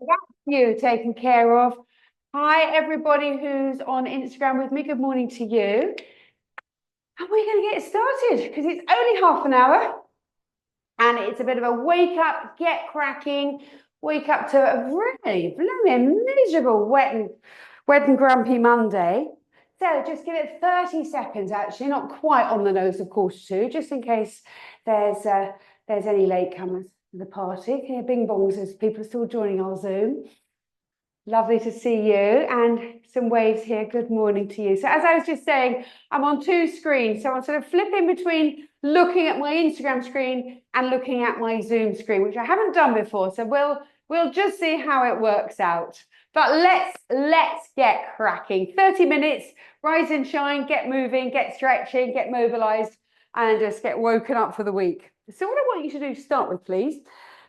That's you taken care of. Hi, everybody who's on Instagram with me. Good morning to you. And we're going to get started because it's only half an hour and it's a bit of a wake up, get cracking, wake up to a really blooming miserable wet and grumpy Monday. So just give it 30 seconds, actually, not quite on the nose of course two, just in case there's any latecomers to the party. Can you bing bongs as people are still joining our Zoom? Lovely to see you, and some waves here. Good morning to you. So as I was just saying, I'm on two screens. So I'm sort of flipping between looking at my Instagram screen and looking at my Zoom screen, which I haven't done before. So we'll just see how it works out. But let's get cracking. 30 minutes, rise and shine, get moving, get stretching, get mobilized, and just get woken up for the week. So what I want you to do to start with, please,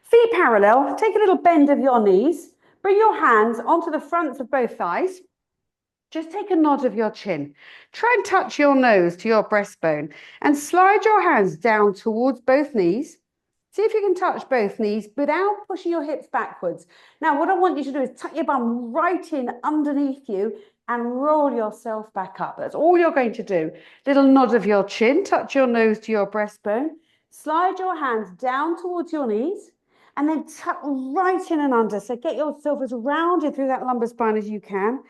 feet parallel, take a little bend of your knees. Bring your hands onto the fronts of both thighs. Just take a nod of your chin. Try and touch your nose to your breastbone and slide your hands down towards both knees. See if you can touch both knees without pushing your hips backwards. Now, what I want you to do is tuck your bum right in underneath you and roll yourself back up. That's all you're going to do. Little nod of your chin, touch your nose to your breastbone. Slide your hands down towards your knees. And then tuck right in and under. So get yourself as rounded through that lumbar spine as you can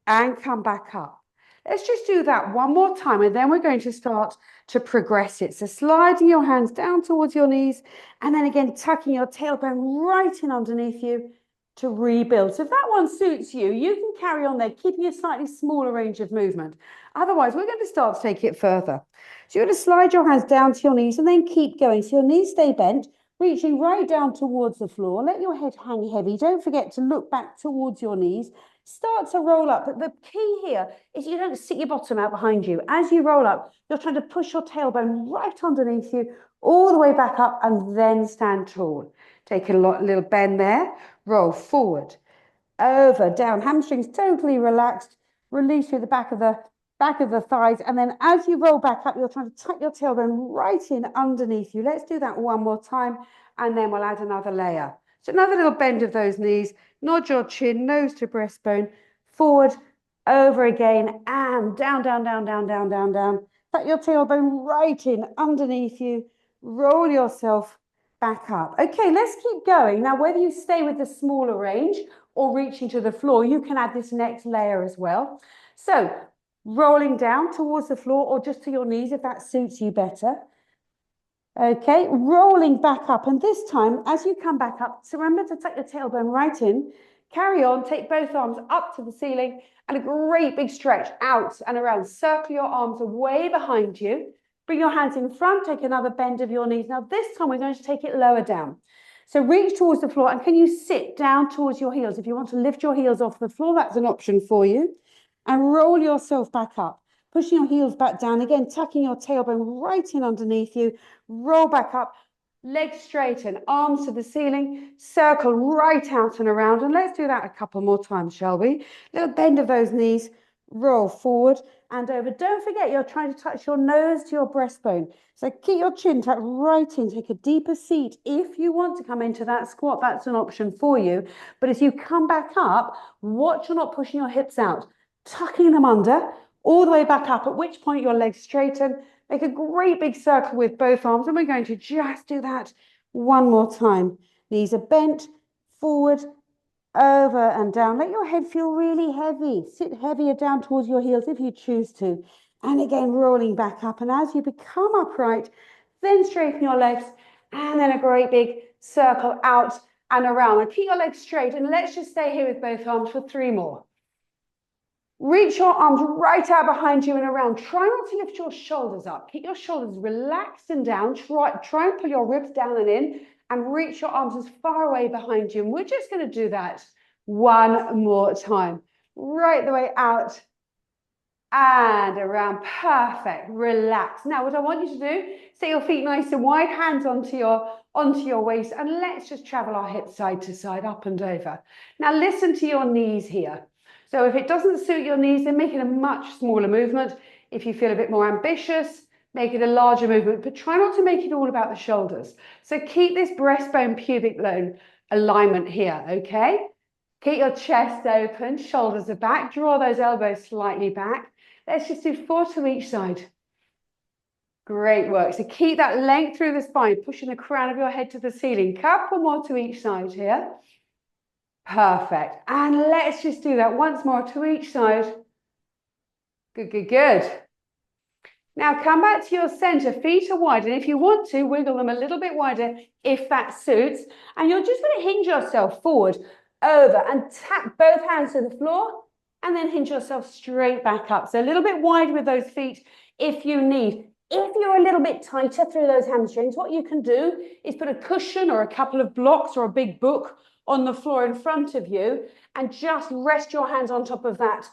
and come back up. Let's just do that one more time and then we're going to start to progress it. So sliding your hands down towards your knees and then again tucking your tailbone right in underneath you to rebuild. So if that one suits you, you can carry on there, keeping a slightly smaller range of movement. Otherwise, we're going to start to take it further. So you're going to slide your hands down to your knees and then keep going. So your knees stay bent, reaching right down towards the floor. Let your head hang heavy. Don't forget to look back towards your knees. Start to roll up. But the key here is you don't stick your bottom out behind you. As you roll up, you're trying to push your tailbone right underneath you, all the way back up, and then stand tall. Take a little bend there. Roll forward, over, down. Hamstrings totally relaxed. Release through the back of the thighs. And then as you roll back up, you're trying to tuck your tailbone right in underneath you. Let's do that one more time. And then we'll add another layer. So another little bend of those knees. Nod your chin, nose to breastbone. Forward, over again, and down, down, down, down, down, down, down. Tuck your tailbone right in underneath you. Roll yourself back up. Okay, let's keep going. Now, whether you stay with the smaller range or reaching to the floor, you can add this next layer as well. So rolling down towards the floor or just to your knees if that suits you better. Okay, rolling back up. And this time, as you come back up, so remember to tuck your tailbone right in. Carry on, take both arms up to the ceiling and a great big stretch out and around. Circle your arms away behind you. Bring your hands in front, take another bend of your knees. Now this time we're going to take it lower down. So reach towards the floor and can you sit down towards your heels? If you want to lift your heels off the floor, that's an option for you. And roll yourself back up. Pushing your heels back down, again, tucking your tailbone right in underneath you. Roll back up, legs straighten, arms to the ceiling, circle right out and around. And let's do that a couple more times, shall we? Little bend of those knees, roll forward and over. Don't forget, you're trying to touch your nose to your breastbone. So keep your chin tucked right in, take a deeper seat. If you want to come into that squat, that's an option for you. But as you come back up, watch you're not pushing your hips out, tucking them under, all the way back up, at which point your legs straighten. Make a great big circle with both arms, and we're going to just do that one more time. Knees are bent, forward, over and down. Let your head feel really heavy. Sit heavier down towards your heels if you choose to. And again, rolling back up. And as you become upright, then straighten your legs, and then a great big circle out and around. And keep your legs straight, and let's just stay here with both arms for 3 more. Reach your arms right out behind you and around. Try not to lift your shoulders up. Keep your shoulders relaxed and down. Try and pull your ribs down and in and reach your arms as far away behind you. And we're just going to do that one more time. Right the way out and around. Perfect. Relax. Now, what I want you to do, set your feet nice and wide, hands onto your waist, and let's just travel our hips side to side, up and over. Now, listen to your knees here. So if it doesn't suit your knees, then make it a much smaller movement. If you feel a bit more ambitious, make it a larger movement, but try not to make it all about the shoulders. So keep this breastbone pubic bone alignment here, okay? Keep your chest open, shoulders are back, draw those elbows slightly back. Let's just do 4 to each side. Great work. So keep that length through the spine, pushing the crown of your head to the ceiling. Couple more to each side here. Perfect. And let's just do that once more to each side. Good, good, good. Now come back to your center, feet are wide, and if you want to, wiggle them a little bit wider if that suits. And you're just going to hinge yourself forward, over, and tap both hands to the floor, and then hinge yourself straight back up. So a little bit wide with those feet if you need. If you're a little bit tighter through those hamstrings, what you can do is put a cushion or a couple of blocks or a big book on the floor in front of you, and just rest your hands on top of that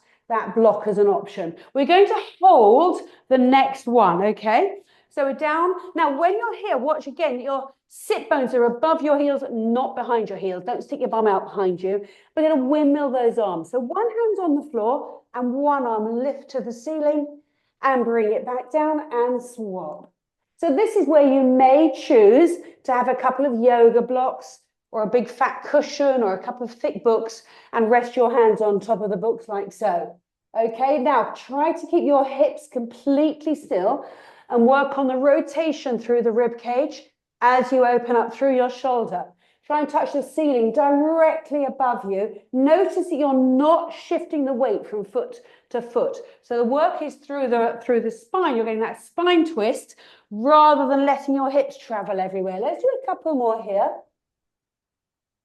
block as an option. We're going to hold the next one, okay? So we're down. Now, when you're here, watch again, your sit bones are above your heels, not behind your heels. Don't stick your bum out behind you. We're going to windmill those arms. So one hand's on the floor and one arm lift to the ceiling and bring it back down and swap. So this is where you may choose to have a couple of yoga blocks or a big fat cushion or a couple of thick books and rest your hands on top of the books like so. Okay, now try to keep your hips completely still and work on the rotation through the rib cage as you open up through your shoulder. Try and touch the ceiling directly above you. Notice that you're not shifting the weight from foot to foot. So the work is through the spine. You're getting that spine twist rather than letting your hips travel everywhere. Let's do a couple more here.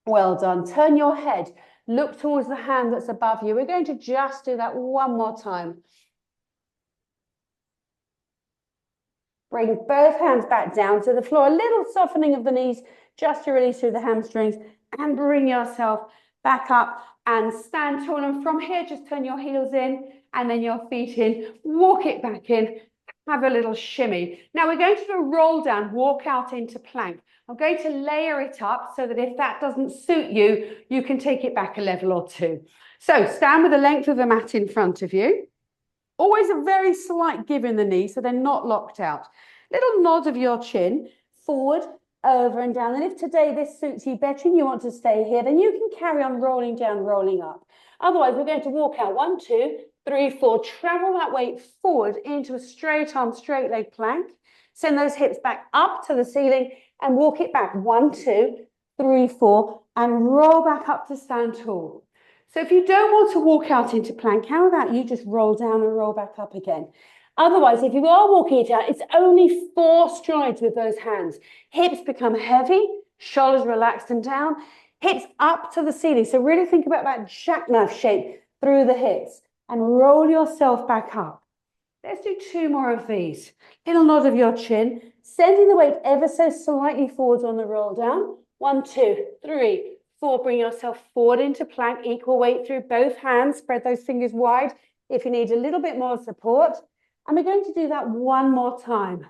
Well done. Turn your head. Look towards the hand that's above you. We're going to just do that one more time. Bring both hands back down to the floor. A little softening of the knees just to release through the hamstrings, and bring yourself back up and stand tall. And from here, just turn your heels in and then your feet in. Walk it back in. Have a little shimmy. Now we're going to do a roll down, walk out into plank. I'm going to layer it up so that if that doesn't suit you, you can take it back a level or two. So stand with the length of the mat in front of you. Always a very slight give in the knees so they're not locked out. Little nod of your chin, forward, over and down. And if today this suits you better and you want to stay here, then you can carry on rolling down, rolling up. Otherwise, we're going to walk out 1, 2, 3, 4. Travel that weight forward into a straight arm, straight leg plank. Send those hips back up to the ceiling and walk it back 1, 2, 3, 4, and roll back up to stand tall. So if you don't want to walk out into plank, how about you just roll down and roll back up again? Otherwise, if you are walking it out, it's only 4 strides with those hands. Hips become heavy, shoulders relaxed and down, hips up to the ceiling. So really think about that jackknife shape through the hips and roll yourself back up. Let's do 2 more of these. Little nod of your chin, sending the weight ever so slightly forwards on the roll down. 1, 2, 3, 4. Bring yourself forward into plank, equal weight through both hands. Spread those fingers wide if you need a little bit more support. And we're going to do that one more time.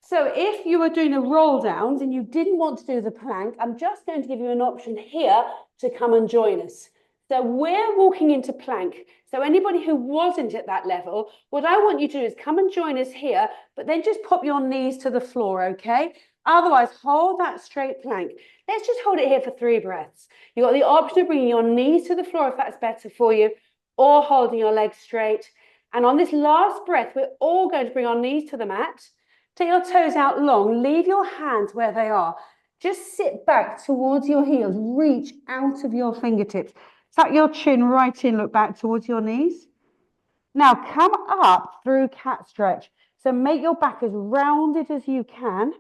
So if you were doing a roll downs and you didn't want to do the plank, I'm just going to give you an option here to come and join us. So we're walking into plank. So anybody who wasn't at that level, what I want you to do is come and join us here, but then just pop your knees to the floor, okay? Otherwise, hold that straight plank. Let's just hold it here for 3 breaths. You've got the option of bringing your knees to the floor if that's better for you, or holding your legs straight. And on this last breath, we're all going to bring our knees to the mat. Take your toes out long. Leave your hands where they are. Just sit back towards your heels. Reach out of your fingertips. Tuck your chin right in. Look back towards your knees. Now come up through cat stretch. So make your back as rounded as you can.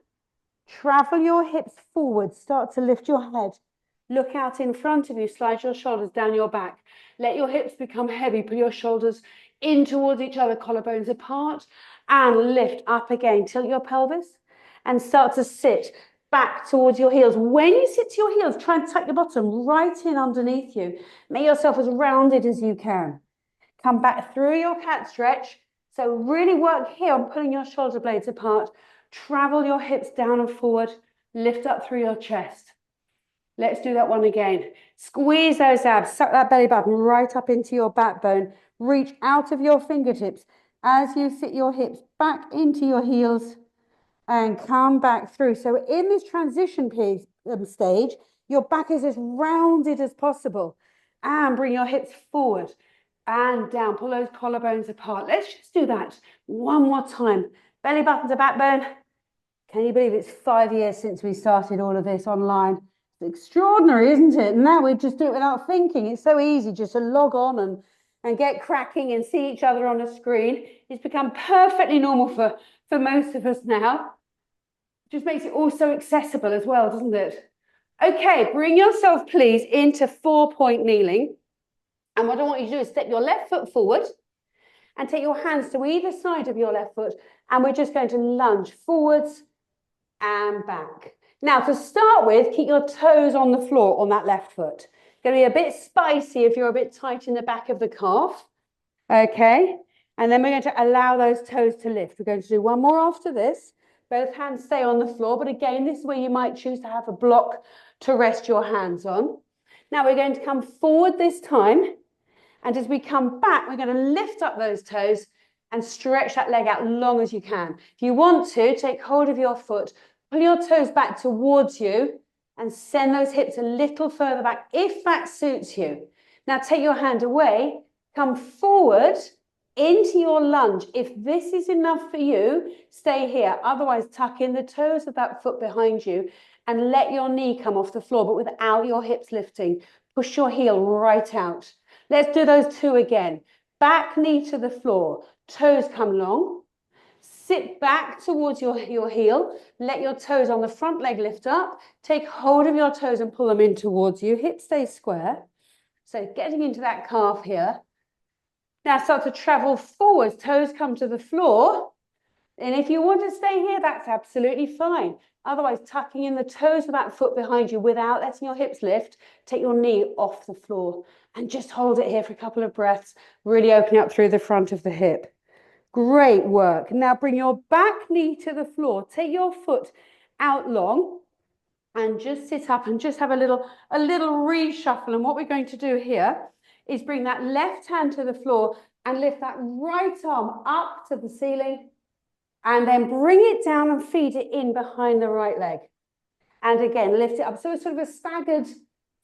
Travel your hips forward. Start to lift your head. Look out in front of you. Slide your shoulders down your back. Let your hips become heavy. Pull your shoulders in towards each other, collarbones apart, and lift up again. Tilt your pelvis and start to sit back towards your heels. When you sit to your heels, try and tuck your bottom right in underneath you. Make yourself as rounded as you can. Come back through your cat stretch. So really work here on pulling your shoulder blades apart. Travel your hips down and forward. Lift up through your chest. Let's do that one again. Squeeze those abs, suck that belly button right up into your backbone. Reach out of your fingertips as you sit your hips back into your heels and come back through. So in this transition stage, Your back is as rounded as possible. And bring your hips forward and down. Pull those collarbones apart. Let's just do that one more time. Belly button to backbone. Can you believe it's 5 years since we started all of this online? It's extraordinary, isn't it? Now we just do it without thinking. It's so easy just to log on and get cracking and see each other on a screen. It's become perfectly normal for most of us now. Just makes it all so accessible as well, doesn't it? Okay, bring yourself, please, into 4-point kneeling. And what I want you to do is step your left foot forward and take your hands to either side of your left foot. And we're just going to lunge forwards and back. Now, to start with, keep your toes on the floor on that left foot. Going to be a bit spicy if you're a bit tight in the back of the calf. Okay, and then we're going to allow those toes to lift. We're going to do one more after this. Both hands stay on the floor, but again, this is where you might choose to have a block to rest your hands on. Now we're going to come forward this time, and as we come back, we're going to lift up those toes and stretch that leg out long as you can. If you want to, take hold of your foot, pull your toes back towards you, and send those hips a little further back, if that suits you. Now take your hand away, come forward into your lunge. If this is enough for you, stay here. Otherwise, tuck in the toes of that foot behind you and let your knee come off the floor, but without your hips lifting. Push your heel right out. Let's do those two again. Back knee to the floor, toes come long. Sit back towards your heel. Let your toes on the front leg lift up. Take hold of your toes and pull them in towards you. Hips stay square. So getting into that calf here. Now start to travel forwards. Toes come to the floor. And if you want to stay here, that's absolutely fine. Otherwise, tucking in the toes of that foot behind you without letting your hips lift, take your knee off the floor and just hold it here for a couple of breaths, really opening up through the front of the hip. Great work. Now bring your back knee to the floor. Take your foot out long and just sit up and just have a little reshuffle. And what we're going to do here is bring that left hand to the floor and lift that right arm up to the ceiling and then bring it down and feed it in behind the right leg. And again, lift it up. So it's sort of a staggered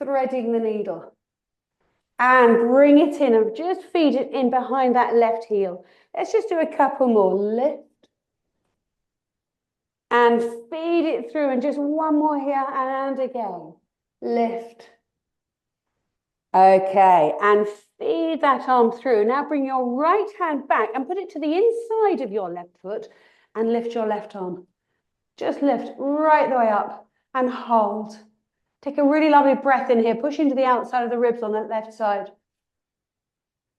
threading the needle. And bring it in and just feed it in behind that left heel. Let's just do a couple more. Lift. And feed it through. And just one more here and again. Lift. Okay. And feed that arm through. Now bring your right hand back and put it to the inside of your left foot and lift your left arm. Just lift right the way up and hold. Take a really lovely breath in here. Push into the outside of the ribs on that left side.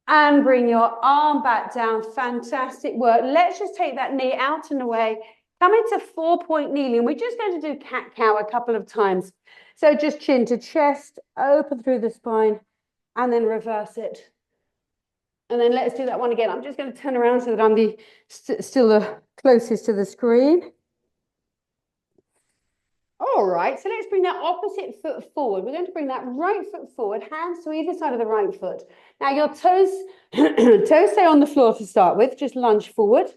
And bring your arm back down. Fantastic work. Let's just take that knee out and away. Come into 4-point kneeling. We're just going to do cat-cow a couple of times. So just chin to chest, open through the spine, and then reverse it. And then let's do that one again. I'm just going to turn around so that I'm still the closest to the screen. All right, so let's bring that opposite foot forward. We're going to bring that right foot forward, hands to either side of the right foot. Now your toes, toes stay on the floor to start with. Just lunge forward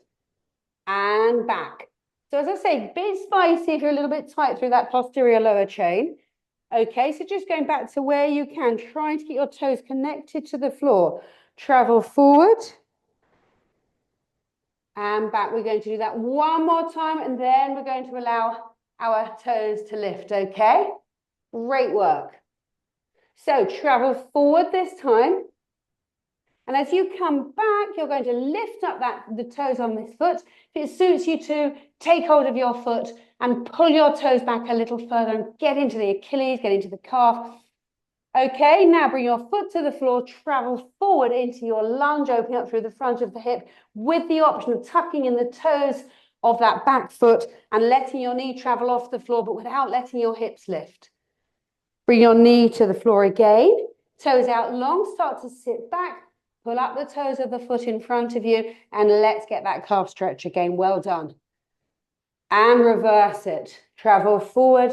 and back. So as I say, bit spicy if you're a little bit tight through that posterior lower chain. Okay, so just going back to where you can, trying to get your toes connected to the floor. Travel forward and back. We're going to do that one more time and then we're going to allow our toes to lift, okay? Great work. So travel forward this time. And as you come back, you're going to lift up the toes on this foot. If it suits you to, take hold of your foot and pull your toes back a little further and get into the Achilles, get into the calf. Okay, now bring your foot to the floor, travel forward into your lunge, opening up through the front of the hip with the option of tucking in the toes of that back foot and letting your knee travel off the floor, but without letting your hips lift. Bring your knee to the floor again, toes out long, start to sit back, pull up the toes of the foot in front of you, and let's get that calf stretch again. Well done. And reverse it, travel forward.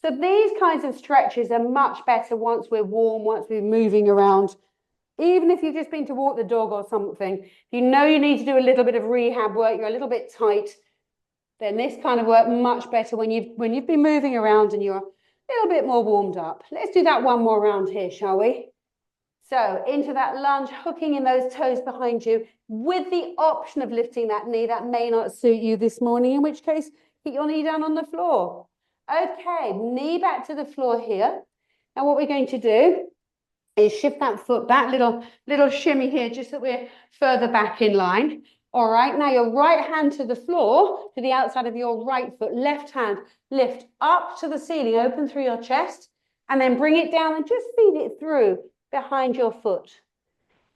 So these kinds of stretches are much better once we're warm, once we're moving around. Even if you've just been to walk the dog or something, if you know you need to do a little bit of rehab work, you're a little bit tight, then this kind of work much better when you've been moving around and you're little bit more warmed up. Let's do that one more round here, shall we? So into that lunge, hooking in those toes behind you with the option of lifting that knee. That may not suit you this morning, in which case, keep your knee down on the floor. Okay, knee back to the floor here. Now what we're going to do is shift that foot back, little shimmy here, just so we're further back in line. All right, now your right hand to the floor, to the outside of your right foot, left hand, lift up to the ceiling, open through your chest, and then bring it down and just feed it through behind your foot.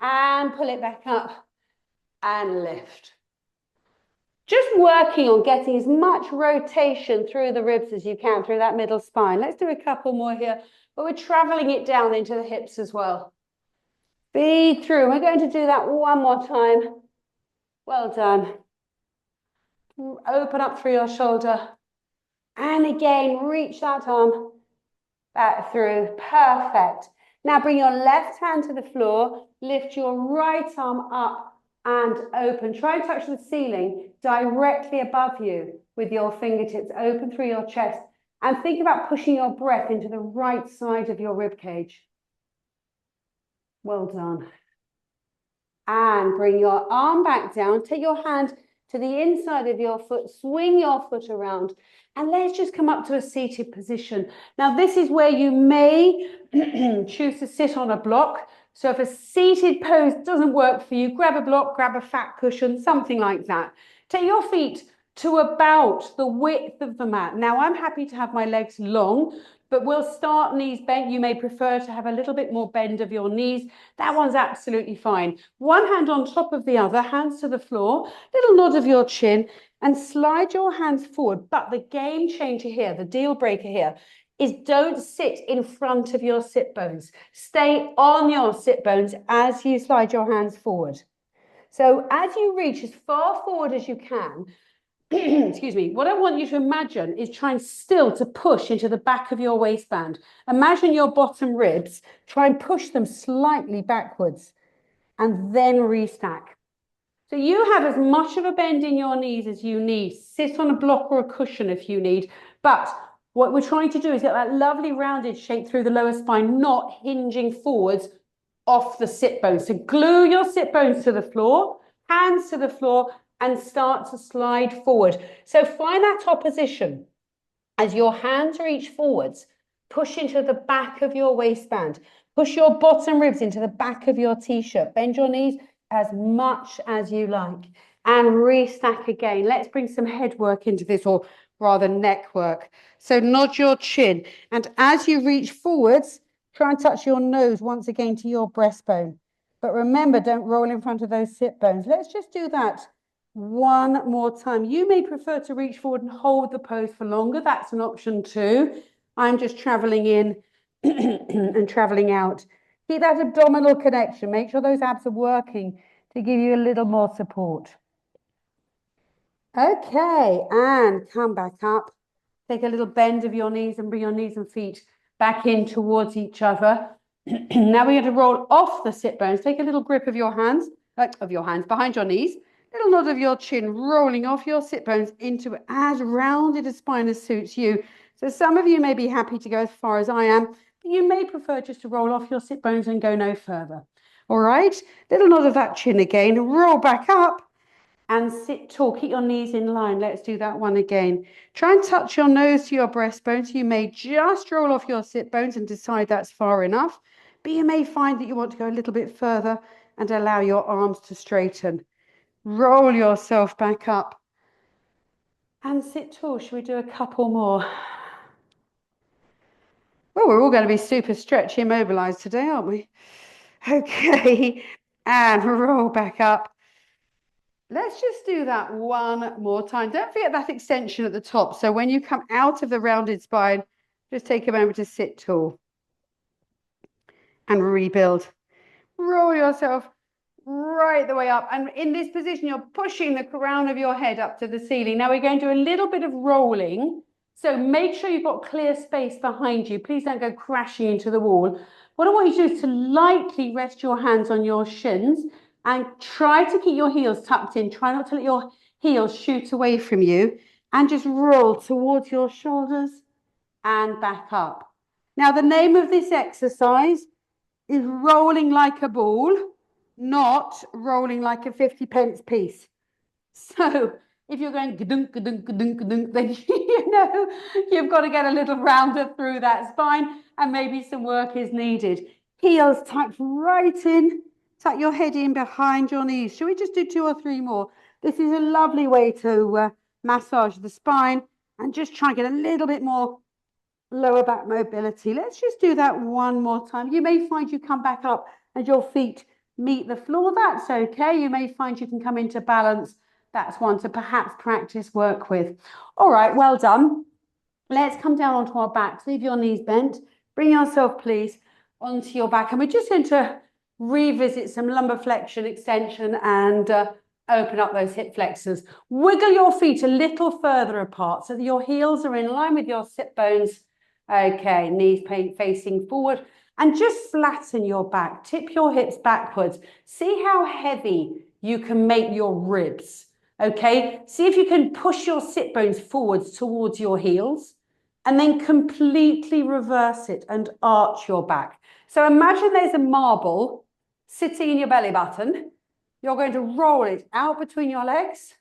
And pull it back up and lift. Just working on getting as much rotation through the ribs as you can, through that middle spine. Let's do a couple more here, but we're traveling it down into the hips as well. Feed through. We're going to do that one more time. Well done. Open up through your shoulder. And again, reach that arm back through. Perfect. Now bring your left hand to the floor. Lift your right arm up and open. Try and touch the ceiling directly above you with your fingertips open through your chest. And think about pushing your breath into the right side of your rib cage. Well done. And bring your arm back down. Take your hand to the inside of your foot. Swing your foot around. And let's just come up to a seated position. Now, this is where you may choose to sit on a block. So if a seated pose doesn't work for you, grab a block, grab a fat cushion, something like that. Take your feet to about the width of the mat. Now, I'm happy to have my legs long, but we'll start knees bent. You may prefer to have a little bit more bend of your knees. That one's absolutely fine. One hand on top of the other, hands to the floor, little nod of your chin, and slide your hands forward. But the game changer here, the deal breaker here, is don't sit in front of your sit bones. Stay on your sit bones as you slide your hands forward. So as you reach as far forward as you can, excuse me, what I want you to imagine is trying still to push into the back of your waistband. Imagine your bottom ribs, try and push them slightly backwards and then restack. So you have as much of a bend in your knees as you need. Sit on a block or a cushion if you need. But what we're trying to do is get that lovely rounded shape through the lower spine, not hinging forwards off the sit bones. So glue your sit bones to the floor, hands to the floor, and start to slide forward. So find that opposition. As your hands reach forwards, push into the back of your waistband. Push your bottom ribs into the back of your t-shirt. Bend your knees as much as you like. And restack again. Let's bring some head work into this, or rather neck work. So nod your chin. And as you reach forwards, try and touch your nose once again to your breastbone. But remember, don't roll in front of those sit bones. Let's just do that one more time. You may prefer to reach forward and hold the pose for longer. That's an option too. I'm just traveling in and traveling out. Keep that abdominal connection. Make sure those abs are working to give you a little more support. Okay, and come back up. Take a little bend of your knees and bring your knees and feet back in towards each other. Now we're going to roll off the sit bones. Take a little grip of your hands behind your knees. Little nod of your chin, rolling off your sit bones into as rounded a spine as suits you. So some of you may be happy to go as far as I am, but you may prefer just to roll off your sit bones and go no further. All right, little nod of that chin again, roll back up and sit tall. Keep your knees in line. Let's do that one again. Try and touch your nose to your breastbones. You may just roll off your sit bones and decide that's far enough, but you may find that you want to go a little bit further and allow your arms to straighten. Roll yourself back up and sit tall. Should we do a couple more? Well, we're all going to be super stretchy, immobilized today, aren't we? Okay, and roll back up. Let's just do that one more time. Don't forget that extension at the top. So when you come out of the rounded spine, just take a moment to sit tall and rebuild. Roll yourself right the way up. And in this position, you're pushing the crown of your head up to the ceiling. Now we're going to do a little bit of rolling. So make sure you've got clear space behind you. Please don't go crashing into the wall. What I want you to do is to lightly rest your hands on your shins and try to keep your heels tucked in. Try not to let your heels shoot away from you, and just roll towards your shoulders and back up. Now, the name of this exercise is rolling like a ball, not rolling like a 50p piece. So if you're going ka-dunk, ka-dunk, ka-dunk, ka-dunk, then you know you've got to get a little rounder through that spine and maybe some work is needed. Heels tucked right in, tuck your head in behind your knees. Shall we just do 2 or 3 more? This is a lovely way to massage the spine and just try and get a little bit more lower back mobility. Let's just do that one more time. You may find you come back up and your feet meet the floor. That's okay. You may find you can come into balance. That's one to perhaps practice work with. All right, well done. Let's come down onto our backs. Leave your knees bent. Bring yourself, please, onto your back. And we're just going to revisit some lumbar flexion, extension, and open up those hip flexors. Wiggle your feet a little further apart so that your heels are in line with your sit bones. Okay, knees facing forward. And just flatten your back. Tip your hips backwards. See how heavy you can make your ribs. Okay, see if you can push your sit bones forwards towards your heels and then completely reverse it and arch your back. So imagine there's a marble sitting in your belly button. You're going to roll it out between your legs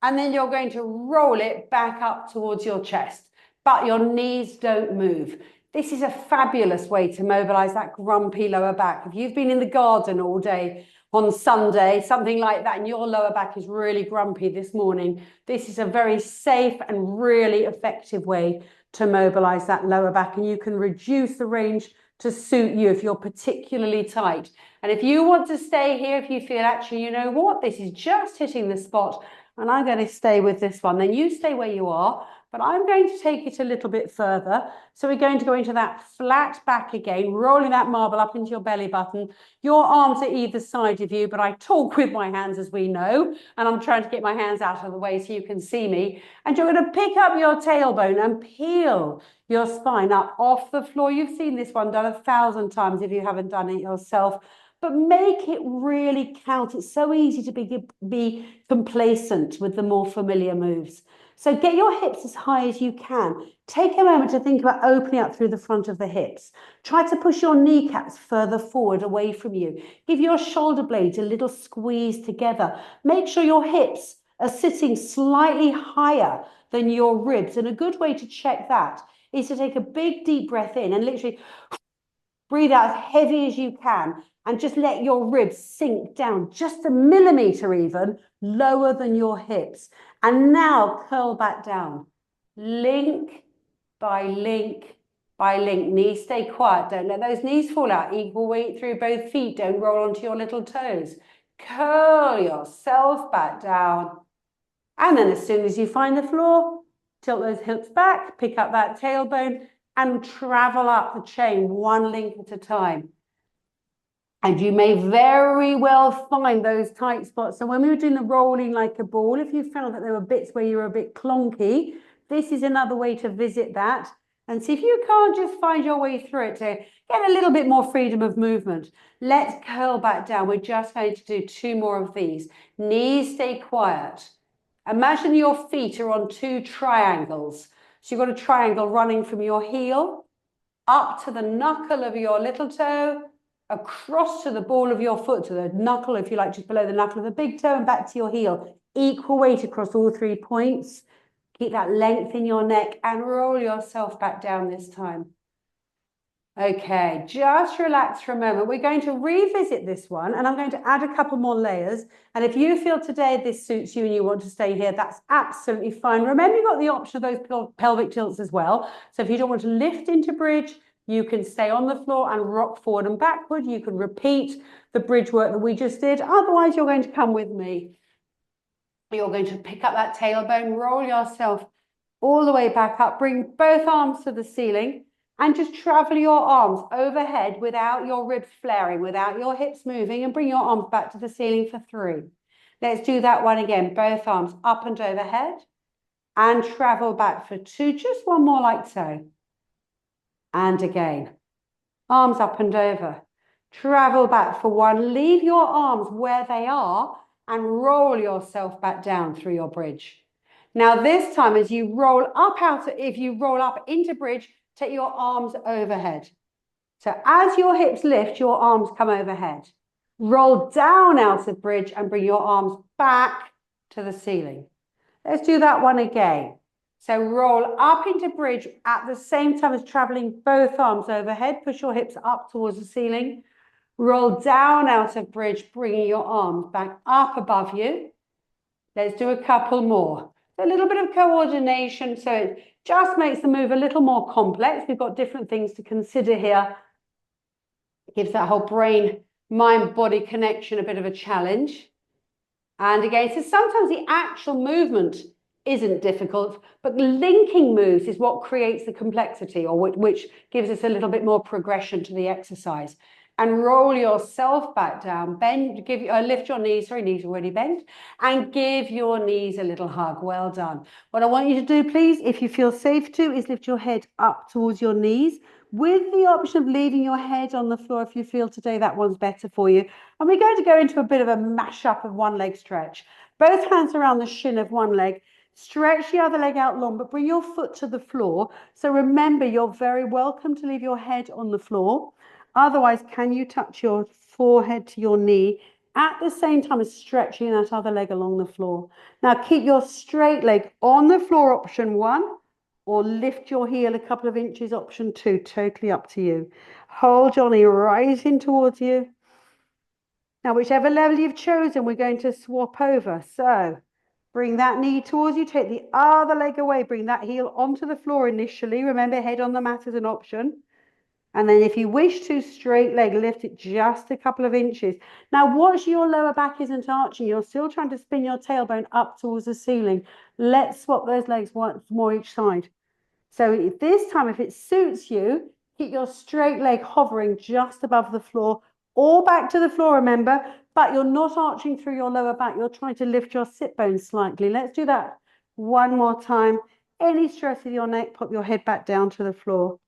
and then you're going to roll it back up towards your chest, but your knees don't move. This is a fabulous way to mobilize that grumpy lower back. If you've been in the garden all day on Sunday, something like that, and your lower back is really grumpy this morning, this is a very safe and really effective way to mobilize that lower back, and you can reduce the range to suit you if you're particularly tight. And if you want to stay here, if you feel actually, you know what, this is just hitting the spot and I'm going to stay with this one, then you stay where you are. But I'm going to take it a little bit further. So we're going to go into that flat back again, rolling that marble up into your belly button. Your arms are either side of you, but I talk with my hands, as we know, and I'm trying to get my hands out of the way so you can see me. And you're going to pick up your tailbone and peel your spine up off the floor. You've seen this one done 1,000 times if you haven't done it yourself. But make it really count. It's so easy to be complacent with the more familiar moves. So get your hips as high as you can. Take a moment to think about opening up through the front of the hips. Try to push your kneecaps further forward away from you. Give your shoulder blades a little squeeze together. Make sure your hips are sitting slightly higher than your ribs. And a good way to check that is to take a big deep breath in and literally breathe out as heavy as you can and just let your ribs sink down just a millimeter even lower than your hips. And now curl back down. Link by link by link. Knees stay quiet. Don't let those knees fall out. Equal weight through both feet. Don't roll onto your little toes. Curl yourself back down. And then as soon as you find the floor, tilt those hips back, pick up that tailbone and travel up the chain one link at a time. And you may very well find those tight spots. So when we were doing the rolling like a ball, if you found that there were bits where you were a bit clunky, this is another way to visit that and see if you can't just find your way through it to get a little bit more freedom of movement. Let's curl back down. We're just going to do 2 more of these. Knees stay quiet. Imagine your feet are on 2 triangles. So you've got a triangle running from your heel up to the knuckle of your little toe, across to the ball of your foot, to the knuckle, if you like, just below the knuckle of the big toe and back to your heel. Equal weight across all 3 points. Keep that length in your neck and roll yourself back down this time. Okay, just relax for a moment. We're going to revisit this one and I'm going to add a couple more layers. And if you feel today this suits you and you want to stay here, that's absolutely fine. Remember, you've got the option of those pelvic tilts as well. So if you don't want to lift into bridge, you can stay on the floor and rock forward and backward. You can repeat the bridge work that we just did. Otherwise, you're going to come with me. You're going to pick up that tailbone, roll yourself all the way back up, bring both arms to the ceiling and just travel your arms overhead without your ribs flaring, without your hips moving, and bring your arms back to the ceiling for 3. Let's do that one again. Both arms up and overhead and travel back for 2. Just one more like so. And again, arms up and over. Travel back for 1. Leave your arms where they are and roll yourself back down through your bridge. Now this time, as you roll up if you roll up into bridge, take your arms overhead. So as your hips lift, your arms come overhead. Roll down out of bridge and bring your arms back to the ceiling. Let's do that one again. So roll up into bridge at the same time as traveling both arms overhead. Push your hips up towards the ceiling. Roll down out of bridge, bringing your arms back up above you. Let's do a couple more. A little bit of coordination, so it just makes the move a little more complex. We've got different things to consider here. It gives that whole brain, mind, body connection a bit of a challenge. And again, so sometimes the actual movement isn't difficult, but linking moves is what creates the complexity, or which gives us a little bit more progression to the exercise. And roll yourself back down, bend, lift your knees, sorry, knees already bent, and give your knees a little hug. Well done. What I want you to do, please, if you feel safe to, is lift your head up towards your knees, with the option of leaving your head on the floor if you feel today that one's better for you. And we're going to go into a bit of a mash-up of one leg stretch. Both hands around the shin of one leg. Stretch the other leg out long, but bring your foot to the floor. So remember, you're very welcome to leave your head on the floor. Otherwise, can you touch your forehead to your knee at the same time as stretching that other leg along the floor? Now, keep your straight leg on the floor, option 1, or lift your heel a couple of inches, option 2, totally up to you. Hold your knee rising towards you. Now, whichever level you've chosen, we're going to swap over. So bring that knee towards you, take the other leg away, bring that heel onto the floor initially. Remember, head on the mat is an option. And then if you wish to, straight leg, lift it just a couple of inches. Now watch your lower back isn't arching. You're still trying to spin your tailbone up towards the ceiling. Let's swap those legs once more each side. So if this time, if it suits you, keep your straight leg hovering just above the floor, or back to the floor, remember, but you're not arching through your lower back. You're trying to lift your sit bones slightly. Let's do that one more time. Any stress in your neck, pop your head back down to the floor.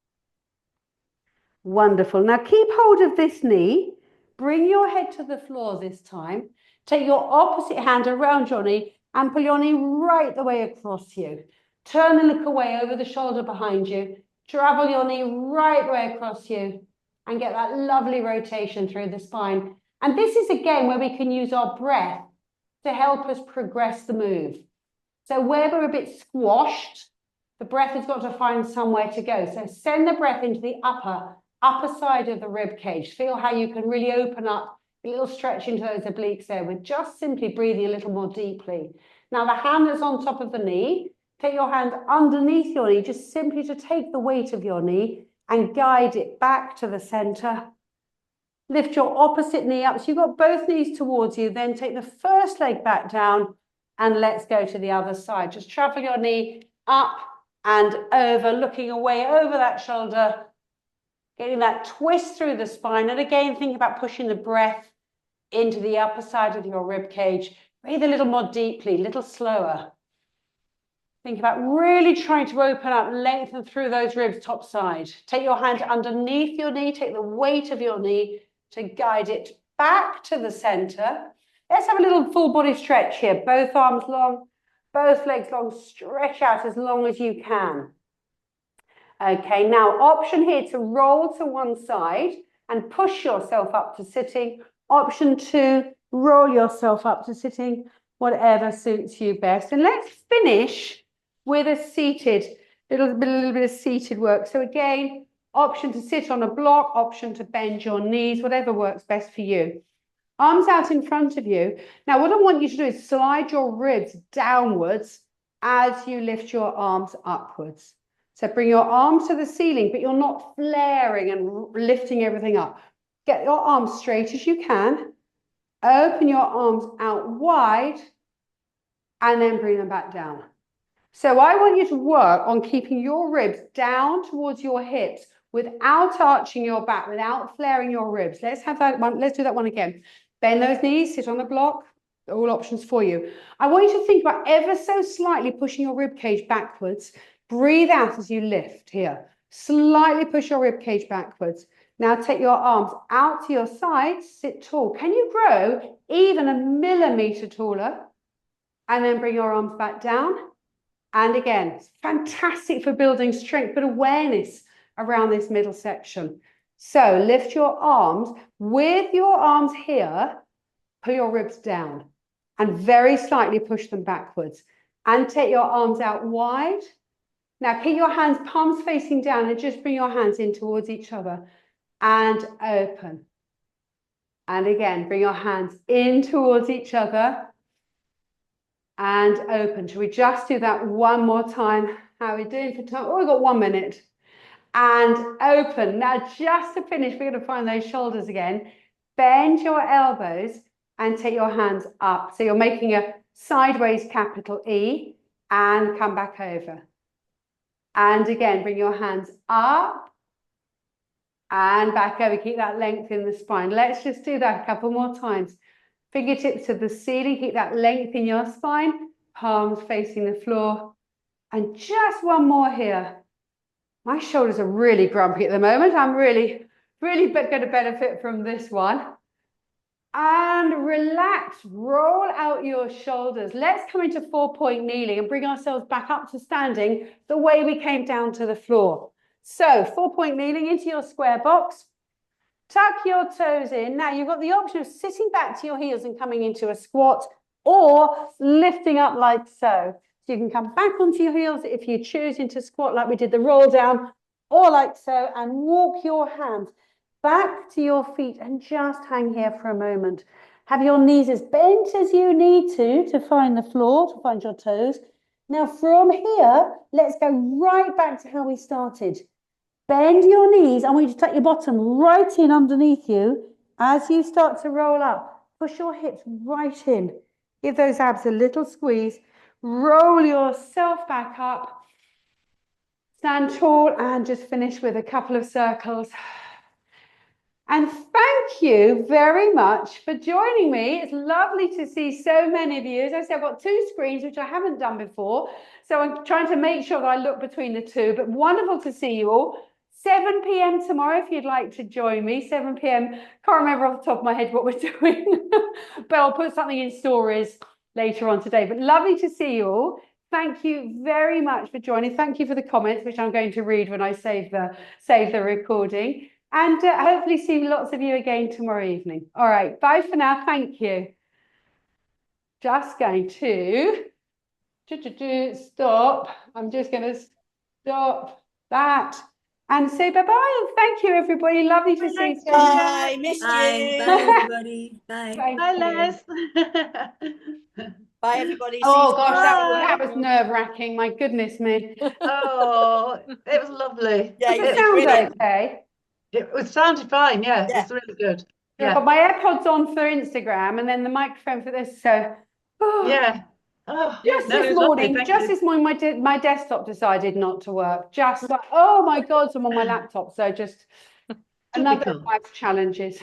Wonderful. Now keep hold of this knee. Bring your head to the floor this time. Take your opposite hand around your knee and pull your knee right the way across you. Turn and look away over the shoulder behind you. Travel your knee right the way across you and get that lovely rotation through the spine. And this is again where we can use our breath to help us progress the move. So where we're a bit squashed, the breath has got to find somewhere to go. So send the breath into the upper side of the rib cage. Feel how you can really open up, a little stretch into those obliques there with just simply breathing a little more deeply. Now the hand that's on top of the knee, take your hand underneath your knee, just simply to take the weight of your knee and guide it back to the center. Lift your opposite knee up. So you've got both knees towards you. Then take the first leg back down and let's go to the other side. Just travel your knee up and over, looking away over that shoulder, getting that twist through the spine. And again, think about pushing the breath into the upper side of your rib cage. Breathe a little more deeply, a little slower. Think about really trying to open up, lengthen through those ribs top side. Take your hand underneath your knee, take the weight of your knee to guide it back to the center. Let's have a little full body stretch here. Both arms long, both legs long, stretch out as long as you can. Okay, now option here to roll to one side and push yourself up to sitting. Option 2, roll yourself up to sitting, whatever suits you best. And let's finish with a seated, little bit of seated work. So again, option to sit on a block, option to bend your knees, whatever works best for you. Arms out in front of you. Now, what I want you to do is slide your ribs downwards as you lift your arms upwards. So bring your arms to the ceiling, but you're not flaring and lifting everything up. Get your arms straight as you can. Open your arms out wide and then bring them back down. So I want you to work on keeping your ribs down towards your hips without arching your back, without flaring your ribs. Let's have that one. Let's do that one again. Bend those knees, sit on the block. All options for you. I want you to think about ever so slightly pushing your rib cage backwards. Breathe out as you lift here. Slightly push your rib cage backwards. Now take your arms out to your sides, sit tall. Can you grow even a millimeter taller? And then bring your arms back down And again, it's fantastic for building strength, but awareness around this middle section. So lift your arms. With your arms here, pull your ribs down and very slightly push them backwards. And take your arms out wide. Now keep your hands palms facing down and just bring your hands in towards each other. And open. And again, bring your hands in towards each other. And open. Shall we just do that one more time? How are we doing for time? Oh, we've got 1 minute. And open. Now, just to finish, we're going to find those shoulders again. Bend your elbows and take your hands up. So you're making a sideways capital E and come back over. And again, bring your hands up and back over. Keep that length in the spine. Let's just do that a couple more times. Fingertips to the ceiling, keep that length in your spine, palms facing the floor. And just one more here. My shoulders are really grumpy at the moment. I'm really going to benefit from this one. And relax, roll out your shoulders. Let's come into 4-point kneeling and bring ourselves back up to standing the way we came down to the floor. So 4-point kneeling into your square box. Tuck your toes in. Now you've got the option of sitting back to your heels and coming into a squat or lifting up like so. So you can come back onto your heels if you choose into squat like we did the roll down or like so, and walk your hands back to your feet and just hang here for a moment. Have your knees as bent as you need to find the floor, to find your toes. Now from here, let's go right back to how we started. Bend your knees. I want you to tuck your bottom right in underneath you as you start to roll up. Push your hips right in. Give those abs a little squeeze. Roll yourself back up. Stand tall and just finish with a couple of circles. And thank you very much for joining me. It's lovely to see so many of you. As I said, I've got 2 screens, which I haven't done before. So I'm trying to make sure that I look between the 2, but wonderful to see you all. 7 p.m. tomorrow, if you'd like to join me. 7 p.m. Can't remember off the top of my head what we're doing, but I'll put something in stories later on today. But lovely to see you all. Thank you very much for joining. Thank you for the comments, which I'm going to read when I save the recording. And hopefully see lots of you again tomorrow evening. All right, bye for now. Thank you. Just going to stop. I'm just going to stop that. And say bye-bye, and thank you, everybody. Lovely to see you. Bye, missed you. Bye, everybody. Bye. Bye, Les. Bye, everybody. Oh, See you gosh, tomorrow. that was nerve-wracking. My goodness me. Oh, it was lovely. Yeah, Does it sound okay? It sounded fine, yeah. Yeah. It's really good. Yeah, but my AirPods on for Instagram and then the microphone for this, so. Yeah. Oh, Just no, it this was lovely, morning, thank just you. this morning, my desktop decided not to work. Just like, oh my God, I'm on my laptop. So just another Typical. life's challenges.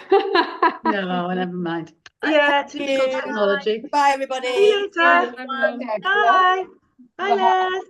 No, never mind. Yeah, typical you. technology. Bye, everybody. See you later. Bye. Bye. Bye, Les.